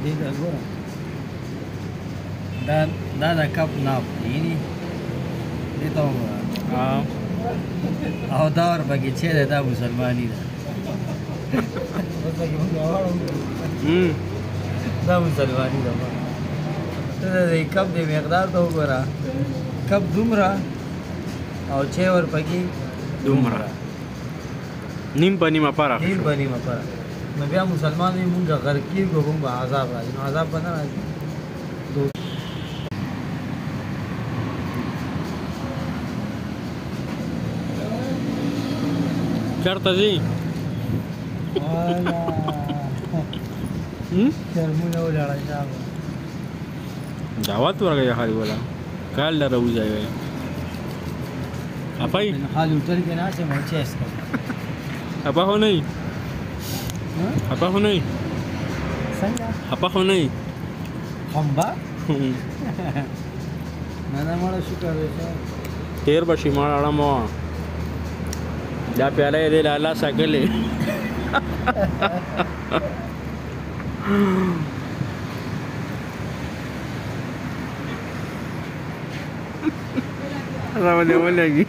دې دا ګوره دا د کپ ناپ دی دې ته وګوره او دا ورپکې چې دی دا مسلماني ده دا مسلماني ده ته د دې کپ د مقدار ته وګوره کپ دومره او چې ورپکې دومره نیم په نیمه پراخ نیم په نیمه پراخ نو بیا مسلمان وي مونږ غرق کېږو مونږ به عذاب راځي نو عذاب به نه راځي چېرته ځې شرمونه ولاړه شابه دعوت ورکړه خالي ولا کال لره وځي اپای خالي هوټل کې ناست یم چې اسکه اپا هو نه اپا هو نه څنګه اپا هو نه خمبا نه مړه شکر وشه تیر بشي ما اړه مو دا پیاله دې لاله ساګلې راولې ولګي